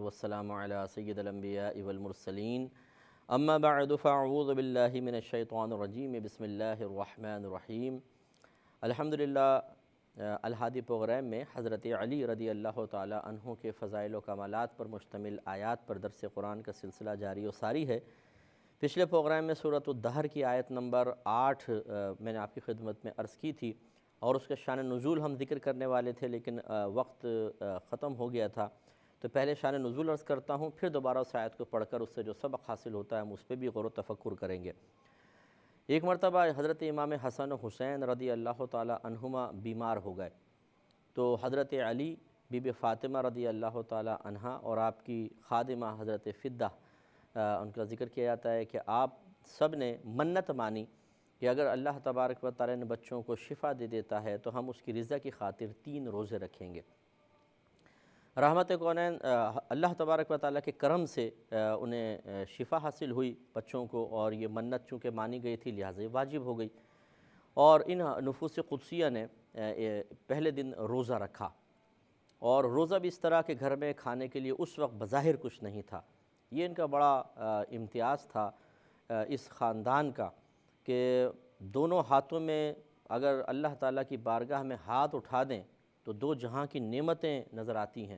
والسلام علی سید الانبیاء والمرسلین اما بعد فاعوذ باللہ من الشیطان الرجیم بسم اللہ الرحمن الرحیم۔ الحمدللہ الہادی پروگرام میں حضرت علی رضی اللہ تعالیٰ عنہ کے فضائل و کمالات پر مشتمل آیات پر درس قرآن کا سلسلہ جاری و ساری ہے۔ پچھلے پروگرام میں سورۃ الدہر کی آیت نمبر 8 میں نے آپ کی خدمت میں عرض کی تھی اور اس کے شان نزول ہم ذکر کرنے والے تھے، لیکن وقت ختم ہو گیا تھا، تو پہلے شان نزول عرض کرتا ہوں، پھر دوبارہ اس آیت کو پڑھ کر اس سے جو سبق حاصل ہوتا ہے ہم اس پہ بھی غور و تفکر کریں گے۔ ایک مرتبہ حضرت امام حسن و حسین رضی اللہ تعالیٰ عنہما بیمار ہو گئے، تو حضرت علی، بی بی فاطمہ رضی اللہ تعالیٰ عنہا اور آپ کی خادمہ حضرت فدہ، ان کا ذکر کیا جاتا ہے کہ آپ سب نے منت مانی کہ اگر اللہ تبارک و تعالیٰ نے بچوں کو شفا دے دیتا ہے تو ہم اس کی رضا کی خاطر 3 روزے رکھیں گے۔ رحمت کونین اللہ تبارک و تعالیٰ کے کرم سے انہیں شفا حاصل ہوئی بچوں کو، اور یہ منت چونکہ مانی گئی تھی لہٰذا یہ واجب ہو گئی، اور ان نفوس قدسیہ نے پہلے دن روزہ رکھا، اور روزہ بھی اس طرح کہ گھر میں کھانے کے لیے اس وقت بظاہر کچھ نہیں تھا۔ یہ ان کا بڑا امتیاز تھا اس خاندان کا کہ دونوں ہاتھوں میں اگر اللہ تعالیٰ کی بارگاہ میں ہاتھ اٹھا دیں تو 2 جہاں کی نعمتیں نظر آتی ہیں،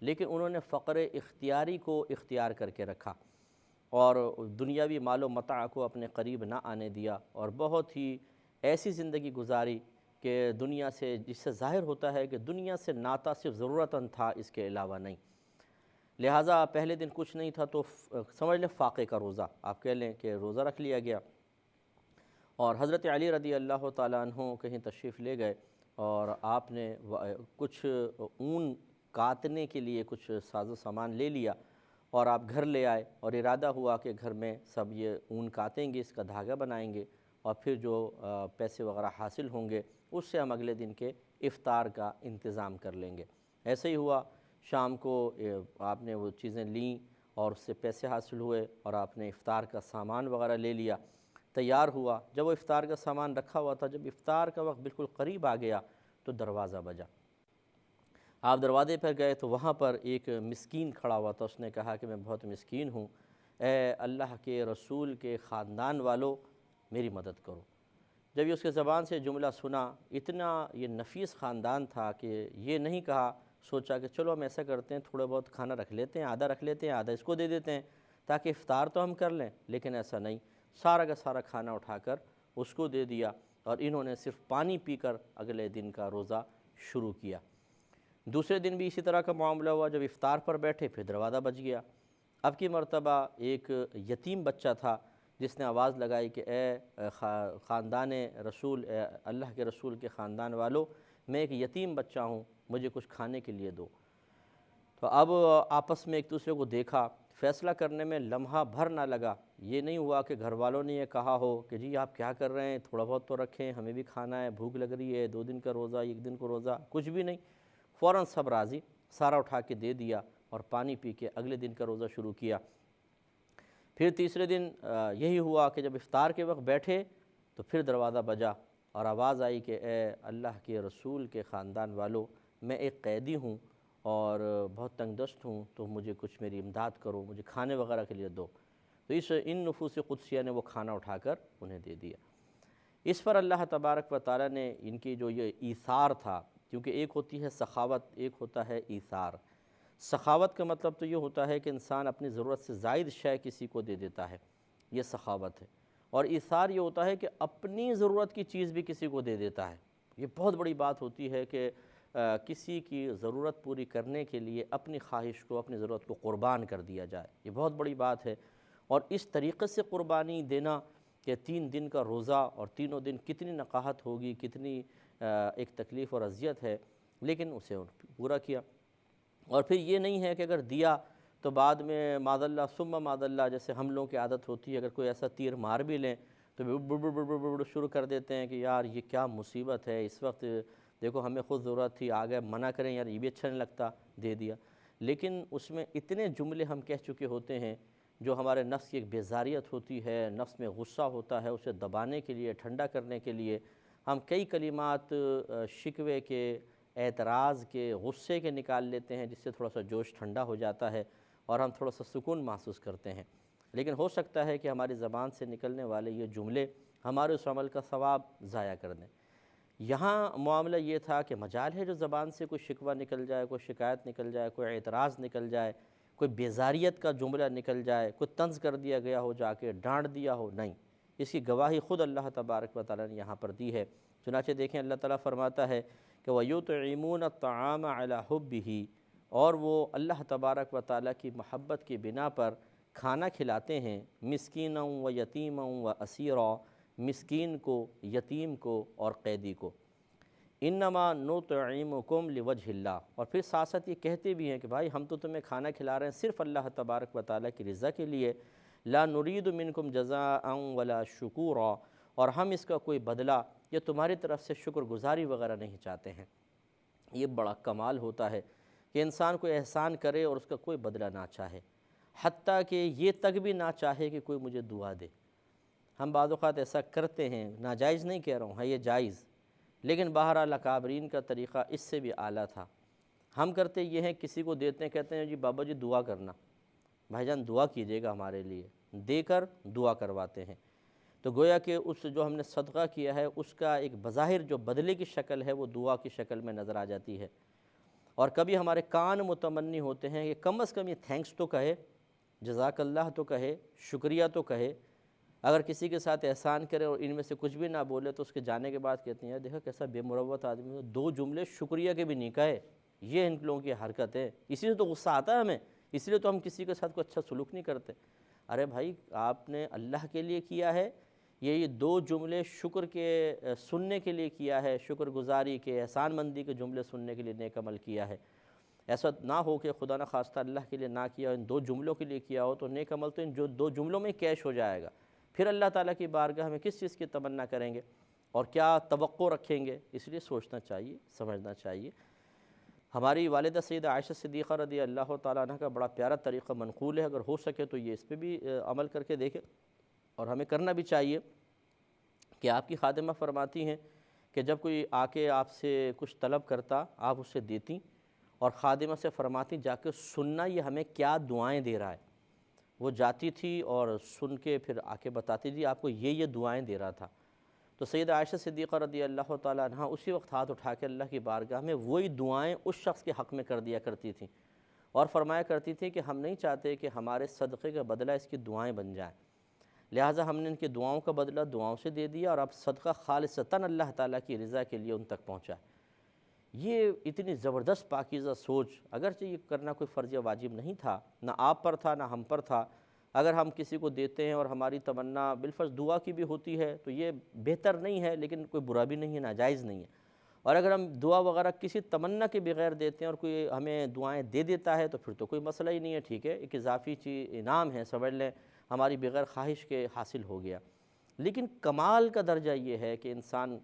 لیکن انہوں نے فقر اختیاری کو اختیار کر کے رکھا اور دنیاوی مال و متاع کو اپنے قریب نہ آنے دیا، اور بہت ہی ایسی زندگی گزاری کہ دنیا سے، جس سے ظاہر ہوتا ہے کہ دنیا سے ناطہ صرف ضرورتاً تھا، اس کے علاوہ نہیں۔ لہٰذا پہلے دن کچھ نہیں تھا تو سمجھ لیں فاقے کا روزہ، آپ کہہ لیں کہ روزہ رکھ لیا گیا، اور حضرت علی رضی اللہ تعالیٰ عنہ کہیں تشریف لے گئے اور آپ نے کچھ اون کاتنے کے لیے کچھ ساز و سامان لے لیا اور آپ گھر لے آئے، اور ارادہ ہوا کہ گھر میں سب یہ اون کاتیں گے، اس کا دھاگا بنائیں گے، اور پھر جو پیسے وغیرہ حاصل ہوں گے اس سے ہم اگلے دن کے افطار کا انتظام کر لیں گے۔ ایسے ہی ہوا، شام کو آپ نے وہ چیزیں لیں اور اس سے پیسے حاصل ہوئے، اور آپ نے افطار کا سامان وغیرہ لے لیا، تیار ہوا۔ جب وہ افطار کا سامان رکھا ہوا تھا، جب افطار کا وقت بالکل قریب آ گیا تو دروازہ بجا۔ آپ دروازے پر گئے تو وہاں پر ایک مسکین کھڑا ہوا تھا، اس نے کہا کہ میں بہت مسکین ہوں، اے اللہ کے رسول کے خاندان والو میری مدد کرو۔ جب یہ اس کے زبان سے جملہ سنا، اتنا یہ نفیس خاندان تھا کہ یہ نہیں کہا، سوچا کہ چلو ہم ایسا کرتے ہیں تھوڑا بہت کھانا رکھ لیتے ہیں، آدھا رکھ لیتے ہیں، آدھا اس کو دے دیتے ہیں تاکہ افطار تو ہم کر لیں، لیکن ایسا نہیں، سارا کا سارا کھانا اٹھا کر اس کو دے دیا، اور انہوں نے صرف پانی پی کر اگلے دن کا روزہ شروع کیا۔ دوسرے دن بھی اسی طرح کا معاملہ ہوا، جب افطار پر بیٹھے پھر دروازہ بج گیا۔ اب کی مرتبہ ایک یتیم بچہ تھا جس نے آواز لگائی کہ اے خاندان رسول، اے اللہ کے رسول کے خاندان والو، میں ایک یتیم بچہ ہوں، مجھے کچھ کھانے کے لیے دو۔ تو اب آپس میں ایک دوسرے کو دیکھا، فیصلہ کرنے میں لمحہ بھر نہ لگا، یہ نہیں ہوا کہ گھر والوں نے یہ کہا ہو کہ جی آپ کیا کر رہے ہیں، تھوڑا بہت تو رکھیں، ہمیں بھی کھانا ہے، بھوک لگ رہی ہے، 2 دن کا روزہ، 1 دن کو روزہ، کچھ بھی نہیں، فوراً سب راضی، سارا اٹھا کے دے دیا اور پانی پی کے اگلے دن کا روزہ شروع کیا۔ پھر تیسرے دن یہی ہوا کہ جب افطار کے وقت بیٹھے تو پھر دروازہ بجا اور آواز آئی کہ اے اللہ کے رسول کے خاندان والو، میں ایک قیدی ہوں اور بہت تنگ دست ہوں، تو مجھے کچھ میری امداد کرو، مجھے کھانے وغیرہ کے لیے دو۔ تو ان نفوس قدسیہ نے وہ کھانا اٹھا کر انہیں دے دیا۔ اس پر اللہ تبارک و تعالیٰ نے ان کی جو یہ ایثار تھا، کیونکہ ایک ہوتی ہے سخاوت، ایک ہوتا ہے ایثار۔ سخاوت کا مطلب تو یہ ہوتا ہے کہ انسان اپنی ضرورت سے زائد شے کسی کو دے دیتا ہے، یہ سخاوت ہے، اور ایثار یہ ہوتا ہے کہ اپنی ضرورت کی چیز بھی کسی کو دے دیتا ہے۔ یہ بہت بڑی بات ہوتی ہے کہ کسی کی ضرورت پوری کرنے کے لیے اپنی خواہش کو، اپنی ضرورت کو قربان کر دیا جائے، یہ بہت بڑی بات ہے۔ اور اس طریقے سے قربانی دینا کہ 3 دن کا روزہ، اور تینوں دن کتنی نقاہت ہوگی، کتنی ایک تکلیف اور اذیت ہے، لیکن اسے پورا کیا۔ اور پھر یہ نہیں ہے کہ اگر دیا تو بعد میں معاذ اللہ ثم معاذ اللہ، جیسے ہم لوگوں کی عادت ہوتی ہے، اگر کوئی ایسا تیر مار بھی لیں تو بڑ شروع کر دیتے ہیں کہ یار یہ کیا مصیبت ہے، اس وقت دیکھو ہمیں خود ضرورت تھی، آگے منع کریں یار یہ بھی اچھا نہیں لگتا، دے دیا۔ لیکن اس میں اتنے جملے ہم کہہ چکے ہوتے ہیں جو ہمارے نفس کی ایک بیزاریت ہوتی ہے، نفس میں غصہ ہوتا ہے، اسے دبانے کے لیے، ٹھنڈا کرنے کے لیے ہم کئی کلمات شکوے کے، اعتراض کے، غصے کے نکال لیتے ہیں، جس سے تھوڑا سا جوش ٹھنڈا ہو جاتا ہے۔ اور ہم تھوڑا سا سکون محسوس کرتے ہیں۔ لیکن ہو سکتا ہے کہ ہماری زبان سے نکلنے والے یہ جملے ہمارے اس عمل کا ثواب ضائع کر دیں۔ یہاں معاملہ یہ تھا کہ مجال ہے جو زبان سے کوئی شکوہ نکل جائے، کوئی شکایت نکل جائے، کوئی اعتراض نکل جائے، کوئی بیزاریت کا جملہ نکل جائے، کوئی طنز کر دیا گیا ہو، جا کے ڈانٹ دیا ہو، نہیں، اس کی گواہی خود اللہ تبارک و تعالیٰ نے یہاں پر دی ہے۔ چنانچہ دیکھیں اللہ تعالیٰ فرماتا ہے کہ وَيُطْعِمُونَ الطَّعَامَ عَلَى حُبِّهِ، اور وہ اللہ تبارک و تعالیٰ کی محبت کی بنا پر کھانا کھلاتے ہیں، مسکینا و یتیما و اسیرا، مسکین کو، یتیم کو اور قیدی کو۔ انما نطعمکم لوجہ اللہ، اور پھر ساتھ ساتھ یہ کہتے بھی ہیں کہ بھائی ہم تو تمہیں کھانا کھلا رہے ہیں صرف اللہ تبارک و تعالیٰ کی رضا کے لیے، لا نرید منکم جزاء ولا شکورا، اور ہم اس کا کوئی بدلہ یا تمہاری طرف سے شکر گزاری وغیرہ نہیں چاہتے ہیں۔ یہ بڑا کمال ہوتا ہے کہ انسان کوئی احسان کرے اور اس کا کوئی بدلہ نہ چاہے، حتیٰ کہ یہ تک بھی نہ چاہے کہ کوئی مجھے دعا دے۔ ہم بعض اوقات ایسا کرتے ہیں، ناجائز نہیں کہہ رہا ہوں، ہے یہ جائز، لیکن بہرحال اکابرین کا طریقہ اس سے بھی اعلیٰ تھا۔ ہم کرتے یہ ہیں، کسی کو دیتے ہیں، کہتے ہیں جی بابا جی دعا کرنا، بھائی جان دعا کیجیے گا ہمارے لیے، دے کر دعا کرواتے ہیں۔ تو گویا کہ اس جو ہم نے صدقہ کیا ہے اس کا ایک بظاہر جو بدلے کی شکل ہے وہ دعا کی شکل میں نظر آ جاتی ہے۔ اور کبھی ہمارے کان متمنی ہوتے ہیں کہ کم از کم یہ تھینکس تو کہے، جزاک اللہ تو کہے، شکریہ تو کہے۔ اگر کسی کے ساتھ احسان کرے اور ان میں سے کچھ بھی نہ بولے تو اس کے جانے کے بعد کہتے ہیں یار دیکھا کیسا بے مروت آدمی ہے، دو جملے شکریہ کے بھی نہیں کہے۔ یہ ان لوگوں کی حرکت ہے، اسی سے تو غصہ آتا ہے ہمیں، اس لیے تو ہم کسی کے ساتھ کوئی اچھا سلوک نہیں کرتے۔ ارے بھائی آپ نے اللہ کے لیے کیا ہے، یہ دو جملے شکر کے سننے کے لیے کیا ہے، شکر گزاری کے، احسان مندی کے جملے سننے کے لیے نیک عمل کیا ہے۔ ایسا نہ ہو کہ خدا نہ خواستہ اللہ کے لیے نہ کیا، ان دو جملوں کے لیے کیا ہو تو نیک عمل تو ان جو دو جملوں میں کیش ہو جائے گا۔ پھر اللہ تعالیٰ کی بارگاہ میں کس چیز کی تمنا کریں گے اور کیا توقع رکھیں گے؟ اس لیے سوچنا چاہیے، سمجھنا چاہیے۔ ہماری والدہ سیدہ عائشہ صدیقہ رضی اللہ تعالیٰ عنہ کا بڑا پیارا طریقہ منقول ہے، اگر ہو سکے تو یہ اس پہ بھی عمل کر کے دیکھیں، اور ہمیں کرنا بھی چاہیے کہ آپ کی خادمہ فرماتی ہیں کہ جب کوئی آ کے آپ سے کچھ طلب کرتا آپ اسے دیتی، اور خادمہ سے فرماتی جا کے سننا یہ ہمیں کیا دعائیں دے رہا ہے۔ وہ جاتی تھی اور سن کے پھر آ کے بتاتی جی آپ کو یہ دعائیں دے رہا تھا۔ تو سیدہ عائشہ صدیقہ رضی اللہ تعالیٰ عنہ اسی وقت ہاتھ اٹھا کے اللہ کی بارگاہ میں وہی دعائیں اس شخص کے حق میں کر دیا کرتی تھیں، اور فرمایا کرتی تھیں کہ ہم نہیں چاہتے کہ ہمارے صدقے کا بدلہ اس کی دعائیں بن جائیں، لہٰذا ہم نے ان کی دعاؤں کا بدلہ دعاؤں سے دے دیا، اور اب صدقہ خالصتاً اللہ تعالیٰ کی رضا کے لیے ان تک پہنچا۔ یہ اتنی زبردست پاکیزہ سوچ، اگرچہ یہ کرنا کوئی فرض یا واجب نہیں تھا، نہ آپ پر تھا نہ ہم پر تھا۔ اگر ہم کسی کو دیتے ہیں اور ہماری تمنا بالفرض دعا کی بھی ہوتی ہے تو یہ بہتر نہیں ہے، لیکن کوئی برا بھی نہیں ہے، ناجائز نہیں ہے۔ اور اگر ہم دعا وغیرہ کسی تمنا کے بغیر دیتے ہیں اور کوئی ہمیں دعائیں دے دیتا ہے تو پھر تو کوئی مسئلہ ہی نہیں ہے، ٹھیک ہے، ایک اضافی چیز انعام ہے، سمجھ لیں ہماری بغیر خواہش کے حاصل ہو گیا۔ لیکن کمال کا درجہ یہ ہے کہ انسان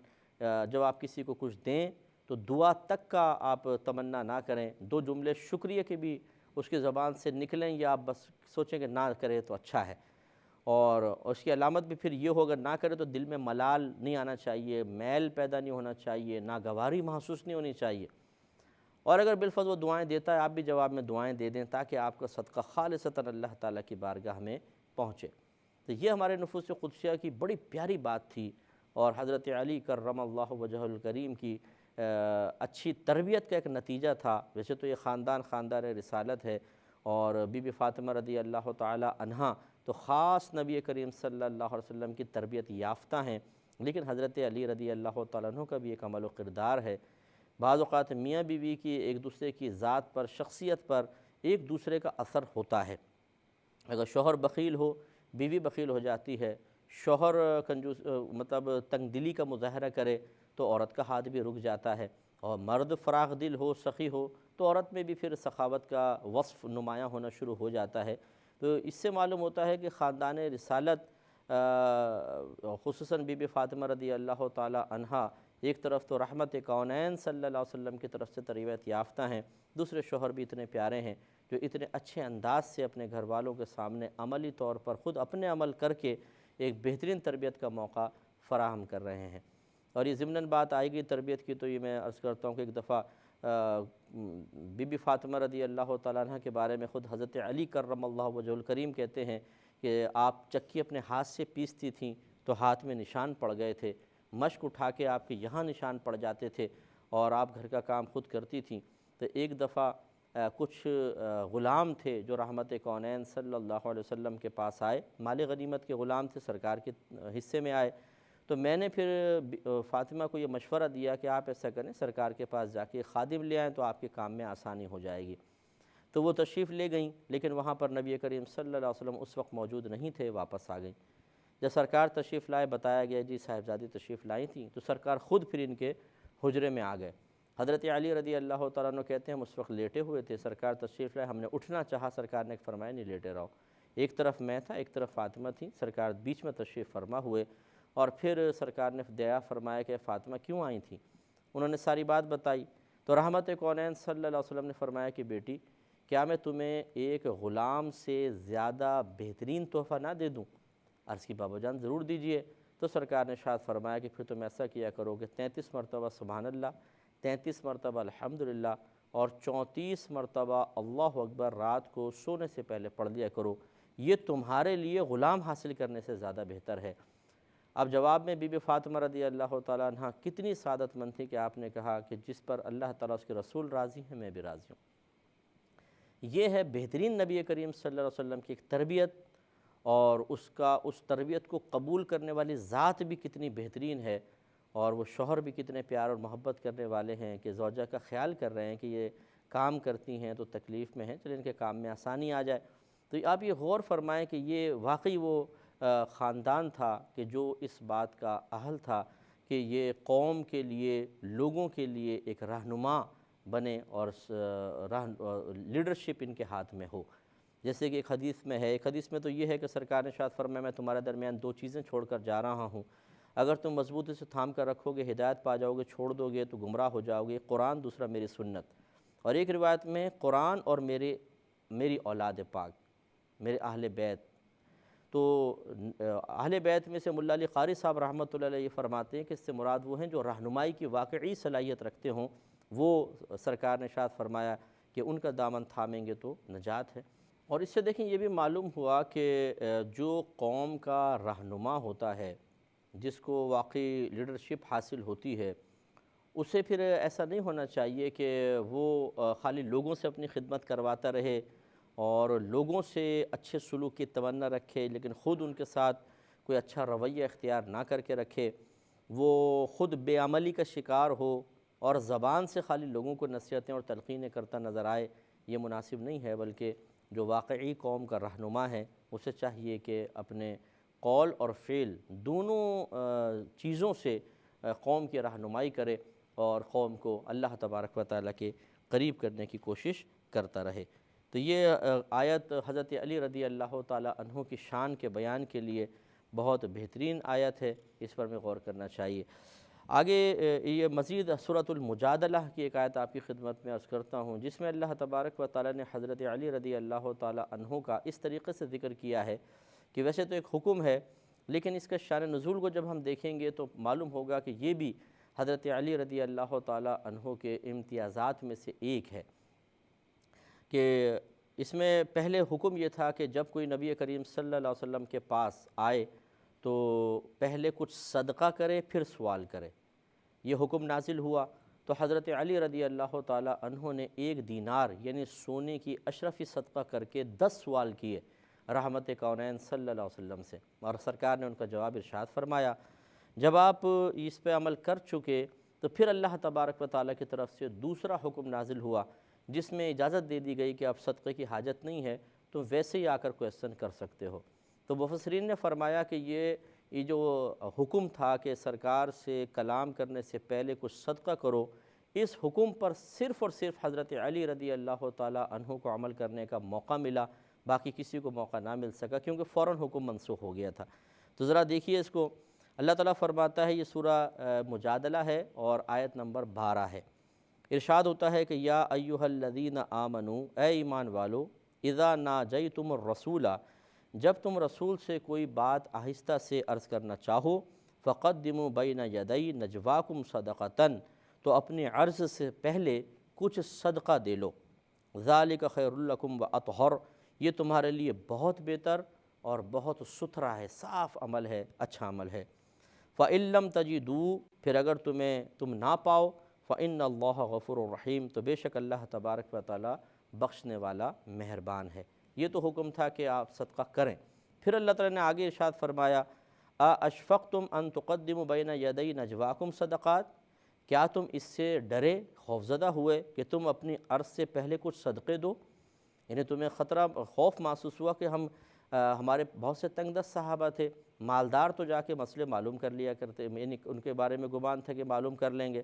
جب آپ کسی کو کچھ دیں تو دعا تک کا آپ تمنا نہ کریں، دو جملے شکریہ کے بھی اس کی زبان سے نکلیں یا آپ بس سوچیں کہ نہ کرے تو اچھا ہے۔ اور اس کی علامت بھی پھر یہ ہوگا، نہ کرے تو دل میں ملال نہیں آنا چاہیے، میل پیدا نہیں ہونا چاہیے، ناگواری محسوس نہیں ہونی چاہیے۔ اور اگر بالفرض وہ دعائیں دیتا ہے آپ بھی جواب میں دعائیں دے دیں تاکہ آپ کا صدقہ خالصتاً اللہ تعالیٰ کی بارگاہ میں پہنچے۔ تو یہ ہمارے نفوس قدسیہ کی بڑی پیاری بات تھی، اور حضرت علی کرم اللہ وجہ الکریم کی اچھی تربیت کا ایک نتیجہ تھا۔ ویسے تو یہ خاندان رسالت ہے، اور بی بی فاطمہ رضی اللہ تعالی عنہا تو خاص نبی کریم صلی اللہ علیہ وسلم کی تربیت یافتہ ہیں، لیکن حضرت علی رضی اللہ تعالیٰ عنہ کا بھی ایک عمل و کردار ہے۔ بعض اوقات میاں بیوی کی ایک دوسرے کی ذات پر، شخصیت پر ایک دوسرے کا اثر ہوتا ہے۔ اگر شوہر بخیل ہو بیوی بخیل ہو جاتی ہے، شوہر کنجوس مطلب تنگ دلی کا مظاہرہ کرے تو عورت کا ہاتھ بھی رک جاتا ہے، اور مرد فراخ دل ہو، سخی ہو تو عورت میں بھی پھر سخاوت کا وصف نمایاں ہونا شروع ہو جاتا ہے۔ تو اس سے معلوم ہوتا ہے کہ خاندان رسالت خصوصاً بی بی فاطمہ رضی اللہ تعالی عنہا ایک طرف تو رحمت کونین صلی اللہ علیہ وسلم کی طرف سے تربیت یافتہ ہیں، دوسرے شوہر بھی اتنے پیارے ہیں جو اتنے اچھے انداز سے اپنے گھر والوں کے سامنے عملی طور پر خود اپنے عمل کر کے ایک بہترین تربیت کا موقع فراہم کر رہے ہیں۔ اور یہ ضمناً بات آئے گی تربیت کی تو یہ میں عرض کرتا ہوں کہ ایک دفعہ بی بی فاطمہ رضی اللہ تعالیٰ عنہ کے بارے میں خود حضرت علی کرم اللہ وجہ الکریم کہتے ہیں کہ آپ چکی اپنے ہاتھ سے پیستی تھیں تو ہاتھ میں نشان پڑ گئے تھے، مشک اٹھا کے آپ کے یہاں نشان پڑ جاتے تھے، اور آپ گھر کا کام خود کرتی تھیں۔ تو ایک دفعہ کچھ غلام تھے جو رحمت کونین صلی اللہ علیہ وسلم کے پاس آئے، مال غنیمت کے غلام تھے، سرکار کے حصے میں آئے، تو میں نے پھر فاطمہ کو یہ مشورہ دیا کہ آپ ایسا کریں، سرکار کے پاس جا کے خادم لے آئیں تو آپ کے کام میں آسانی ہو جائے گی۔ تو وہ تشریف لے گئیں، لیکن وہاں پر نبی کریم صلی اللہ علیہ وسلم اس وقت موجود نہیں تھے، واپس آ گئیں۔ جب سرکار تشریف لائے، بتایا گیا جی صاحبزادی تشریف لائی تھیں، تو سرکار خود پھر ان کے حجرے میں آ گئے۔ حضرت علی رضی اللہ تعالیٰ عنہ کہتے ہیں ہم اس وقت لیٹے ہوئے تھے، سرکار تشریف لائے، ہم نے اٹھنا چاہا، سرکار نے فرمایا نہیں لیٹے رہو۔ ایک طرف میں تھا، ایک طرف فاطمہ تھی، سرکار بیچ میں تشریف فرما ہوئے، اور پھر سرکار نے دیا فرمایا کہ فاطمہ کیوں آئی تھیں؟ انہوں نے ساری بات بتائی، تو رحمت کونین صلی اللہ علیہ وسلم نے فرمایا کہ بیٹی کیا میں تمہیں ایک غلام سے زیادہ بہترین تحفہ نہ دے دوں؟ عرض کی بابا جان ضرور دیجئے۔ تو سرکار نے ارشاد فرمایا کہ پھر تم ایسا کیا کرو کہ 33 مرتبہ سبحان اللہ، 33 مرتبہ الحمدللہ، اور 34 مرتبہ اللہ اکبر رات کو سونے سے پہلے پڑھ لیا کرو، یہ تمہارے لیے غلام حاصل کرنے سے زیادہ بہتر ہے۔ اب جواب میں بی بی فاطمہ رضی اللہ تعالیٰ عنہ کتنی سعادت مند تھی کہ آپ نے کہا کہ جس پر اللہ تعالیٰ اس کے رسول راضی ہیں میں بھی راضی ہوں۔ یہ ہے بہترین نبی کریم صلی اللہ علیہ وسلم کی ایک تربیت، اور اس تربیت کو قبول کرنے والی ذات بھی کتنی بہترین ہے، اور وہ شوہر بھی کتنے پیار اور محبت کرنے والے ہیں کہ زوجہ کا خیال کر رہے ہیں کہ یہ کام کرتی ہیں تو تکلیف میں ہیں، چلیں ان کے کام میں آسانی آ جائے۔ تو آپ یہ غور فرمائیں کہ یہ واقعی وہ خاندان تھا کہ جو اس بات کا اہل تھا کہ یہ قوم کے لیے، لوگوں کے لیے ایک رہنما بنے، اور لیڈرشپ ان کے ہاتھ میں ہو۔ جیسے کہ ایک حدیث میں ہے، ایک حدیث میں تو یہ ہے کہ سرکار نے ارشاد فرمایا میں تمہارے درمیان 2 چیزیں چھوڑ کر جا رہا ہوں، اگر تم مضبوطی سے تھام کر رکھو گے ہدایت پا جاؤ گے، چھوڑ دو گے تو گمراہ ہو جاؤ گے، قرآن، دوسرا میری سنت۔ اور ایک روایت میں قرآن اور میری اولاد پاک، میرے اہل بیت۔ تو اہل بیت میں سے ملا علی قاری صاحب رحمۃ اللہ علیہ فرماتے ہیں کہ اس سے مراد وہ ہیں جو رہنمائی کی واقعی صلاحیت رکھتے ہوں، وہ سرکار نے ارشاد فرمایا کہ ان کا دامن تھامیں گے تو نجات ہے۔ اور اس سے دیکھیں یہ بھی معلوم ہوا کہ جو قوم کا رہنما ہوتا ہے، جس کو واقعی لیڈرشپ حاصل ہوتی ہے، اسے پھر ایسا نہیں ہونا چاہیے کہ وہ خالی لوگوں سے اپنی خدمت کرواتا رہے اور لوگوں سے اچھے سلوک کی تمنا رکھے، لیکن خود ان کے ساتھ کوئی اچھا رویہ اختیار نہ کر کے رکھے، وہ خود بے عملی کا شکار ہو اور زبان سے خالی لوگوں کو نصیحتیں اور تلقینیں کرتا نظر آئے، یہ مناسب نہیں ہے۔ بلکہ جو واقعی قوم کا رہنما ہے اسے چاہیے کہ اپنے قول اور فعل دونوں چیزوں سے قوم کی رہنمائی کرے اور قوم کو اللہ تبارک و تعالیٰ کے قریب کرنے کی کوشش کرتا رہے۔ تو یہ آیت حضرت علی رضی اللہ تعالیٰ عنہ کی شان کے بیان کے لیے بہت بہترین آیت ہے، اس پر میں غور کرنا چاہیے۔ آگے یہ مزید سورۃ المجادلہ کی ایک آیت آپ کی خدمت میں عرض کرتا ہوں، جس میں اللہ تبارک و تعالیٰ نے حضرت علی رضی اللہ تعالیٰ عنہ کا اس طریقے سے ذکر کیا ہے کہ ویسے تو ایک حکم ہے، لیکن اس کا شان نزول کو جب ہم دیکھیں گے تو معلوم ہوگا کہ یہ بھی حضرت علی رضی اللہ تعالیٰ عنہ کے امتیازات میں سے ایک ہے کہ اس میں پہلے حکم یہ تھا کہ جب کوئی نبی کریم صلی اللہ علیہ وسلم کے پاس آئے تو پہلے کچھ صدقہ کرے پھر سوال کرے۔ یہ حکم نازل ہوا تو حضرت علی رضی اللہ تعالیٰ عنہ نے 1 دینار یعنی سونے کی اشرفی صدقہ کر کے 10 سوال کیے رحمت کونین صلی اللہ علیہ وسلم سے، اور سرکار نے ان کا جواب ارشاد فرمایا جب آپ اس پہ عمل کر چکے تو پھر اللہ تبارک و تعالیٰ کی طرف سے دوسرا حکم نازل ہوا جس میں اجازت دے دی گئی کہ اب صدقے کی حاجت نہیں ہے تو ویسے ہی آ کر کویسچن کر سکتے ہو۔ تو مفسرین نے فرمایا کہ یہ جو حکم تھا کہ سرکار سے کلام کرنے سے پہلے کچھ صدقہ کرو، اس حکم پر صرف اور صرف حضرت علی رضی اللہ تعالیٰ عنہ کو عمل کرنے کا موقع ملا، باقی کسی کو موقع نہ مل سکا کیونکہ فوراً حکم منسوخ ہو گیا تھا۔ تو ذرا دیکھیے اس کو، اللہ تعالیٰ فرماتا ہے، یہ سورہ مجادلہ ہے اور آیت نمبر 12 ہے۔ ارشاد ہوتا ہے کہ یا ایھا الذین آمنو، اے ایمان والو، اذا ناجیتم الرسول، جب تم رسول سے کوئی بات آہستہ سے عرض کرنا چاہو، فقدموا بین یدی نجواکم صدقۃ، تو اپنے عرض سے پہلے کچھ صدقہ دے لو، ذالک خیر لکم و اطہر، یہ تمہارے لیے بہت بہتر اور بہت ستھرا ہے، صاف عمل ہے، اچھا عمل ہے۔ فَإِن لَّمْ تَجِدُوا، پھر اگر تم نہ پاؤ، فَإِنَّ اللَّهَ غَفُورٌ رَحِيمٌ، تو بے شک اللہ تبارک و تعالیٰ بخشنے والا مہربان ہے۔ یہ تو حکم تھا کہ آپ صدقہ کریں۔ پھر اللہ تعالیٰ نے آگے ارشاد فرمایا اَأَشْفَقْتُمْ أَن تُقَدِّمُوا بَيْنَ يَدَيْ نَجْوَاكُمْ صَدَقَاتٍ، کیا تم اس سے ڈرے، خوفزدہ ہوئے کہ تم اپنی عرض سے پہلے کچھ صدقے دو؟ یعنی تمہیں خطرہ، خوف محسوس ہوا کہ ہمارے بہت سے تنگ دست صحابہ تھے، مالدار تو جا کے مسئلے معلوم کر لیا کرتے، یعنی ان کے بارے میں گمان تھا کہ معلوم کر لیں گے،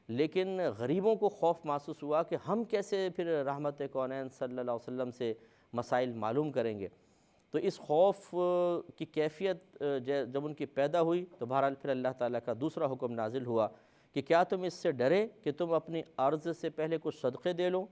لیکن غریبوں کو خوف محسوس ہوا کہ ہم کیسے پھر رحمت کونین صلی اللہ علیہ وسلم سے مسائل معلوم کریں گے۔ تو اس خوف کی کیفیت جب ان کی پیدا ہوئی تو بہرحال پھر اللہ تعالیٰ کا دوسرا حکم نازل ہوا کہ کیا تم اس سے ڈرے کہ تم اپنی عرض سے پہلے کچھ صدقے دے لو؟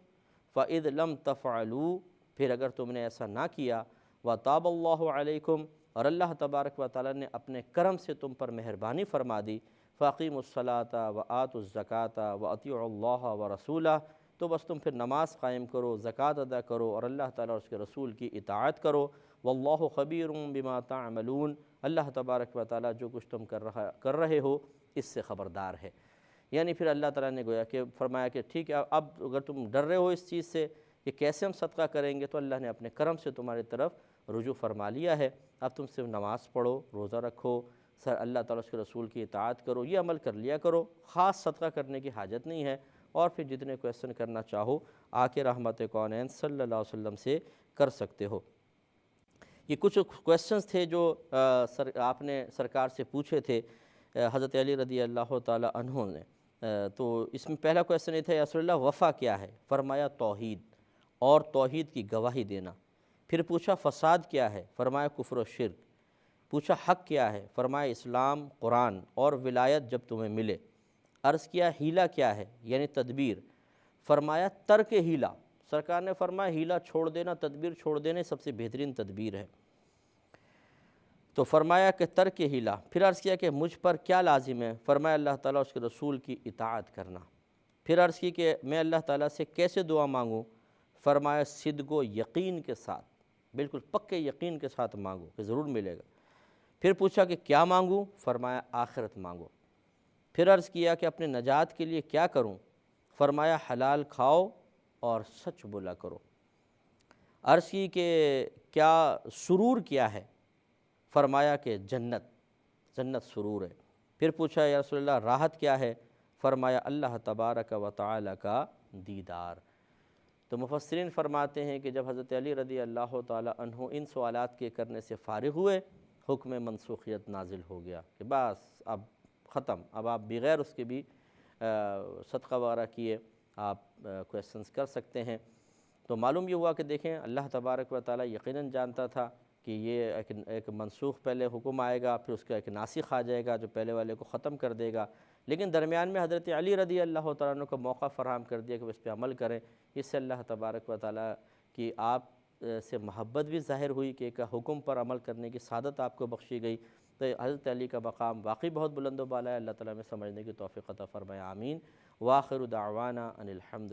فَإِذْ لَمْ تَفْعَلُوا، پھر اگر تم نے ایسا نہ کیا، وَتَابَ اللَّهُ عَلَيْكُمْ، اور اللہ تبارک و تعالیٰ نے اپنے کرم سے تم پر مہربانی فرما دی، فَأَقِيمُوا الصَّلَاةَ وَآتُوا الزَّكَاةَ وَأَطِيعُوا اللَّهَ وَرَسُولَهُ، تو بس تم پھر نماز قائم کرو، زکوٰۃ ادا کرو، اور اللہ تعالیٰ اور اس کے رسول کی اطاعت کرو، وَاللَّهُ خَبِيرٌ بِمَا تَعْمَلُونَ، اللہ تبارک و تعالیٰ جو کچھ تم کر رہے ہو اس سے خبردار ہے۔ یعنی پھر اللہ تعالیٰ نے گویا کہ فرمایا کہ ٹھیک ہے، اب اگر تم ڈر رہے ہو اس چیز سے کہ کیسے ہم صدقہ کریں گے، تو اللہ نے اپنے کرم سے تمہاری طرف رجوع فرما لیا ہے، اب تم صرف نماز پڑھو، روزہ رکھو، اللہ تعالیٰ اس کے رسول کی اطاعت کرو، یہ عمل کر لیا کرو، خاص صدقہ کرنے کی حاجت نہیں ہے، اور پھر جتنے کویسچن کرنا چاہو آ کے رحمت کونین صلی اللہ علیہ وسلم سے کر سکتے ہو۔ یہ کچھ کویسچنز تھے جو آپ نے سرکار سے پوچھے تھے حضرت علی رضی اللہ تعالیٰ عنہ نے۔ تو اس میں پہلا کویسچن یہ تھا، یا رسول اللہ وفا کیا ہے؟ فرمایا توحید، اور توحید کی گواہی دینا۔ پھر پوچھا فساد کیا ہے؟ فرمایا کفر و شرک۔ پوچھا حق کیا ہے؟ فرمایا اسلام، قرآن اور ولایت جب تمہیں ملے۔ عرض کیا ہیلہ کیا ہے؟ یعنی تدبیر۔ فرمایا ترک ہیلہ، سرکار نے فرمایا ہیلہ چھوڑ دینا، تدبیر چھوڑ دینے سب سے بہترین تدبیر ہے۔ تو فرمایا کہ ترک ہیلہ۔ پھر عرض کیا کہ مجھ پر کیا لازم ہے؟ فرمایا اللہ تعالیٰ اس کے رسول کی اطاعت کرنا۔ پھر عرض کی کہ میں اللہ تعالیٰ سے کیسے دعا مانگوں؟ فرمایا صدق و یقین کے ساتھ، بالکل پکے یقین کے ساتھ مانگو کہ ضرور ملے گا۔ پھر پوچھا کہ کیا مانگوں؟ فرمایا آخرت مانگو۔ پھر عرض کیا کہ اپنے نجات کے لیے کیا کروں؟ فرمایا حلال کھاؤ اور سچ بولا کرو۔ عرض کی کہ کیا سرور کیا ہے؟ فرمایا کہ جنت سرور ہے۔ پھر پوچھا یا رسول اللہ راحت کیا ہے؟ فرمایا اللہ تبارک و تعالی کا دیدار۔ تو مفسرین فرماتے ہیں کہ جب حضرت علی رضی اللہ تعالی عنہ ان سوالات کے کرنے سے فارغ ہوئے، حکم منسوخیت نازل ہو گیا کہ بس اب ختم، اب آپ بغیر اس کے بھی صدقہ وغیرہ کیے آپ کویسچنز کر سکتے ہیں۔ تو معلوم یہ ہوا کہ دیکھیں اللہ تبارک و تعالی یقیناً جانتا تھا کہ یہ ایک منسوخ پہلے حکم آئے گا، پھر اس کا ایک ناسخ آ جائے گا جو پہلے والے کو ختم کر دے گا، لیکن درمیان میں حضرت علی رضی اللہ تعالیٰ عنہ کو موقع فراہم کر دیا کہ وہ اس پہ عمل کریں۔ اس سے اللہ تبارک و تعالیٰ کی آپ سے محبت بھی ظاہر ہوئی کہ ایک حکم پر عمل کرنے کی سعادت آپ کو بخشی گئی۔ تو حضرت علی کا مقام واقعی بہت بلند و بالا ہے، اللہ تعالیٰ میں سمجھنے کی توفیق عطا فرمائے، آمین۔ وآخر دعوانا ان الحمد